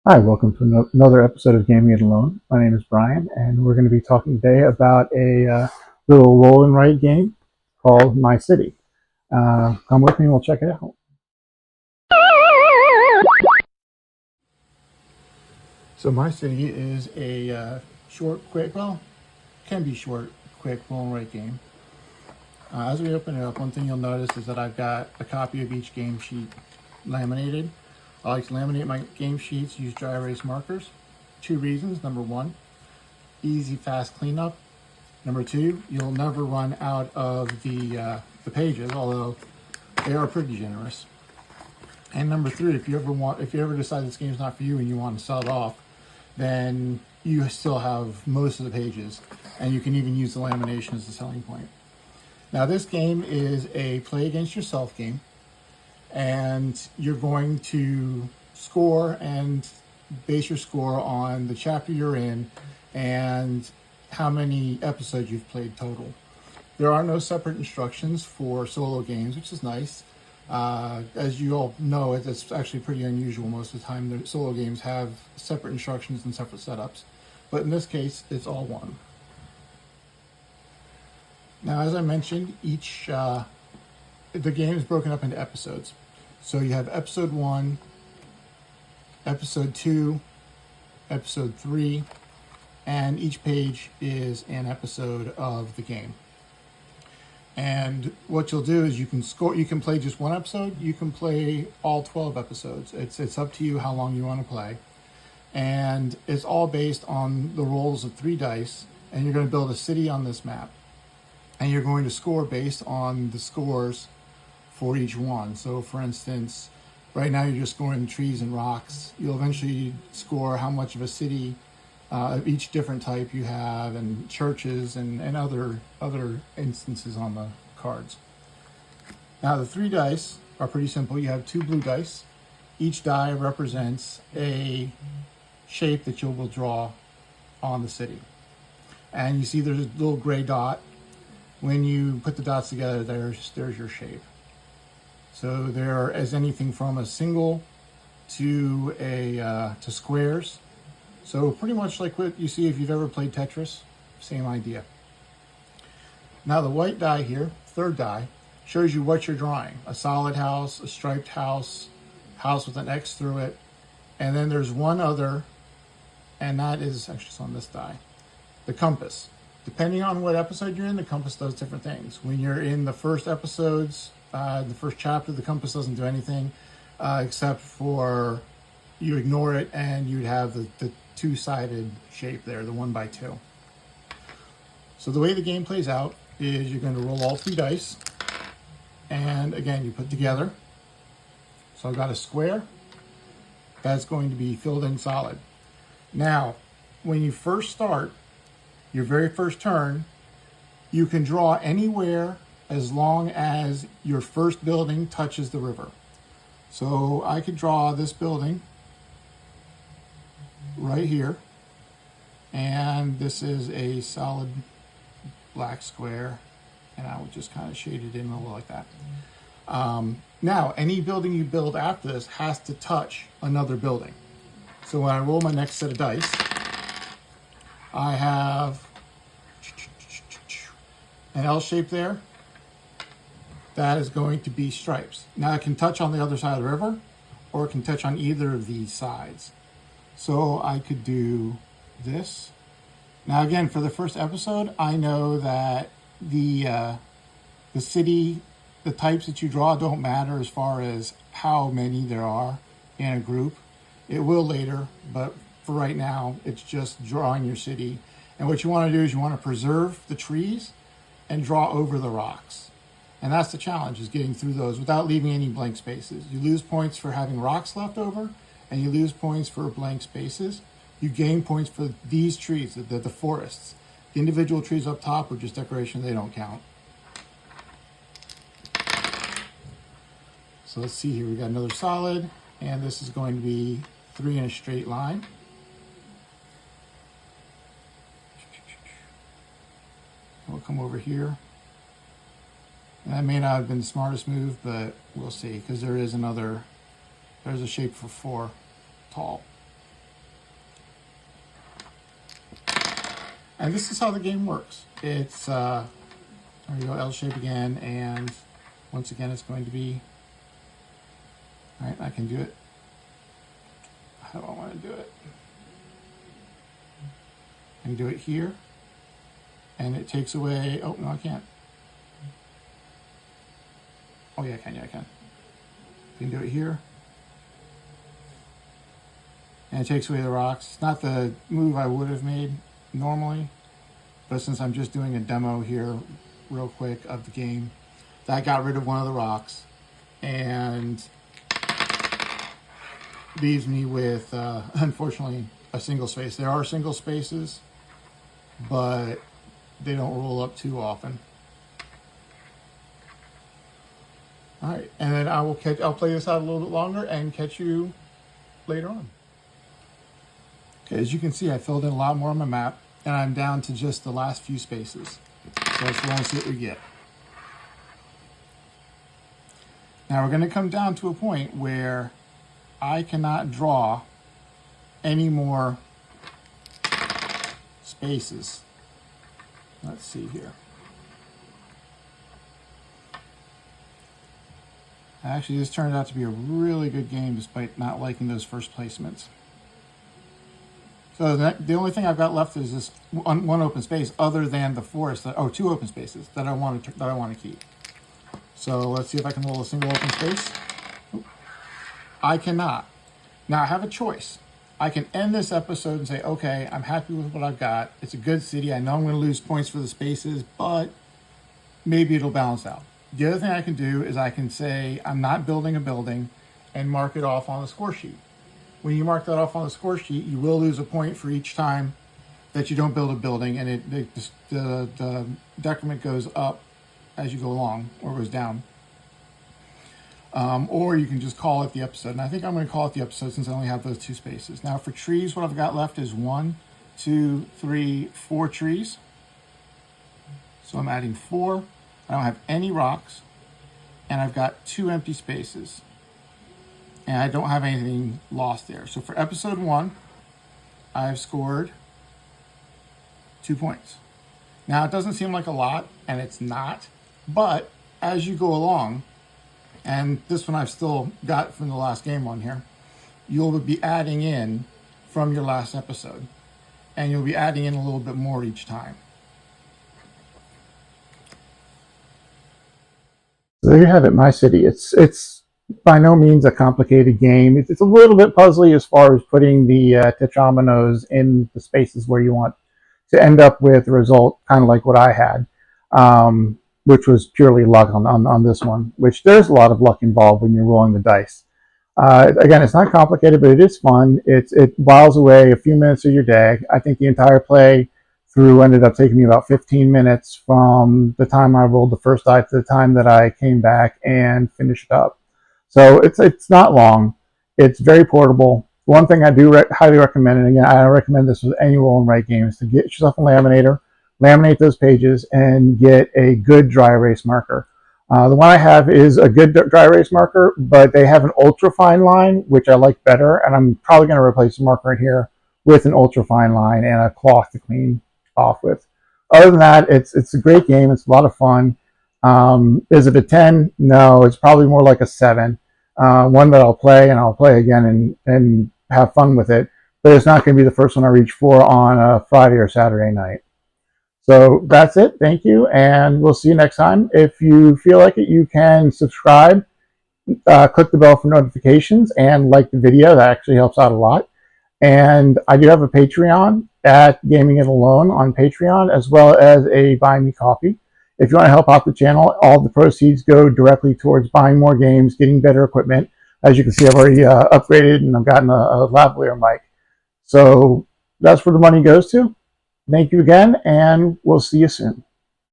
Hi, welcome to another episode of Gaming It Alone. My name is Brian, and we're going to be talking today about a little roll and write game called My City. Come with me and we'll check it out. So, My City is a short, quick, well, can be short, quick roll and write game. As we open it up, one thing you'll notice is that I've got a copy of each game sheet laminated. I like to laminate my game sheets, use dry erase markers. Two reasons. Number one, easy, fast cleanup. Number two, you'll never run out of the pages, although they are pretty generous. And number three, if you ever decide this game's not for you and you want to sell it off, then you still have most of the pages, and you can even use the lamination as the selling point. Now, this game is a play against yourself game, and you're going to score and base your score on the chapter you're in and how many episodes you've played total. There are no separate instructions for solo games, which is nice. As you all know, it's actually pretty unusual. Most of the time, the solo games have separate instructions and separate setups. But in this case, it's all one. Now, as I mentioned, the game is broken up into episodes. So you have episode 1, episode 2, episode 3, and each page is an episode of the game. And what you'll do is you can play just one episode, you can play all 12 episodes. It's up to you how long you want to play. And it's all based on the rolls of 3 dice, and you're going to build a city on this map. And you're going to score based on the scores for each one. So for instance, right now you're just scoring trees and rocks. You'll eventually score how much of a city of each different type you have, and churches and other instances on the cards. Now the 3 dice are pretty simple. You have 2 blue dice. Each die represents a shape that you will draw on the city. And you see there's a little gray dot. When you put the dots together, there's your shape. So there is anything from a single to to squares. So pretty much like what you see if you've ever played Tetris, same idea. Now the white die here, 3rd die, shows you what you're drawing. A solid house, a striped house, house with an X through it. And then there's one other, and that is actually it's on this die, the compass. Depending on what episode you're in, the compass does different things. When you're in the first episodes, the first chapter, the compass doesn't do anything except for you ignore it and you'd have the 2-sided shape there, the 1x2. So the way the game plays out is you're going to roll all 3 dice, and again you put together. So I've got a square that's going to be filled in solid. Now, when you first start, your very first turn, you can draw anywhere as long as your first building touches the river. So I could draw this building right here, and this is a solid black square, and I would just kind of shade it in a little like that. Now, any building you build after this has to touch another building. So when I roll my next set of dice, I have an L shape there. That is going to be stripes. Now it can touch on the other side of the river, or it can touch on either of these sides. So I could do this. Now again, for the first episode, I know that the city, the types that you draw don't matter as far as how many there are in a group. It will later, but for right now, it's just drawing your city. And what you want to do is you want to preserve the trees and draw over the rocks. And that's the challenge, is getting through those without leaving any blank spaces. You lose points for having rocks left over, and you lose points for blank spaces. You gain points for these trees, the forests. The individual trees up top are just decoration, they don't count. So let's see here, we got another solid, and this is going to be 3 in a straight line. We'll come over here. And that may not have been the smartest move, but we'll see, because there's a shape for 4 tall. And this is how the game works. It's, there you go, L shape again, and once again it's going to be, all right, I can do it. How do I want to do it? I can do it here, and it takes away, oh, no, I can't. Oh, yeah, I can, I can do it here. And it takes away the rocks. It's not the move I would have made normally, but since I'm just doing a demo here real quick of the game, that got rid of one of the rocks and leaves me with, unfortunately, a single space. There are single spaces, but they don't roll up too often. All right, and then I'll play this out a little bit longer and catch you later on. Okay, as you can see, I filled in a lot more on my map, and I'm down to just the last few spaces. So let's go and see what we get. Now we're going to come down to a point where I cannot draw any more spaces. Let's see here. Actually, this turned out to be a really good game despite not liking those first placements. So the only thing I've got left is this one open space, other than the forest. Two open spaces that I want to keep. So let's see if I can roll a single open space. I cannot. Now I have a choice. I can end this episode and say, okay, I'm happy with what I've got. It's a good city. I know I'm going to lose points for the spaces, but maybe it'll balance out. The other thing I can do is I can say I'm not building a building and mark it off on the score sheet. When you mark that off on the score sheet, you will lose a point for each time that you don't build a building, and the decrement goes up as you go along, or goes down. Or you can just call it the episode. And I think I'm going to call it the episode since I only have those two spaces. Now for trees, what I've got left is 1, 2, 3, 4 trees. So I'm adding 4. I don't have any rocks, and I've got 2 empty spaces. And I don't have anything lost there. So for episode 1, I've scored 2 points. Now it doesn't seem like a lot, and it's not, but as you go along, and this one I've still got from the last game on here, you'll be adding in from your last episode, and you'll be adding in a little bit more each time. So there you have it, My City. It's by no means a complicated game. It's a little bit puzzly as far as putting the tetrominoes in the spaces where you want to end up with a result, kind of like what I had, which was purely luck on this one, which there's a lot of luck involved when you're rolling the dice. Again, it's not complicated, but it is fun. It whiles away a few minutes of your day. I think the entire play through ended up taking me about 15 minutes from the time I rolled the first die to the time that I came back and finished up. So it's not long. It's very portable. One thing I do highly recommend, and again, I recommend this with any roll and write games, to get yourself a laminator, laminate those pages, and get a good dry erase marker. The one I have is a good dry erase marker, but they have an ultra fine line, which I like better, and I'm probably going to replace the marker in here with an ultra fine line and a cloth to clean off with. Other than that, it's a great game. It's a lot of fun. Is it a 10? No, it's probably more like a 7. One that I'll play, and I'll play again and have fun with it, but it's not going to be the first one I reach for on a Friday or Saturday night. So that's it. Thank you, and we'll see you next time. If you feel like it, you can subscribe, click the bell for notifications, and like the video. That actually helps out a lot. And I do have a Patreon at Gaming It Alone on Patreon, as well as a Buy Me Coffee. If you want to help out the channel, all the proceeds go directly towards buying more games, getting better equipment. As you can see, I've already upgraded, and I've gotten a lavalier mic. So that's where the money goes to. Thank you again, and we'll see you soon.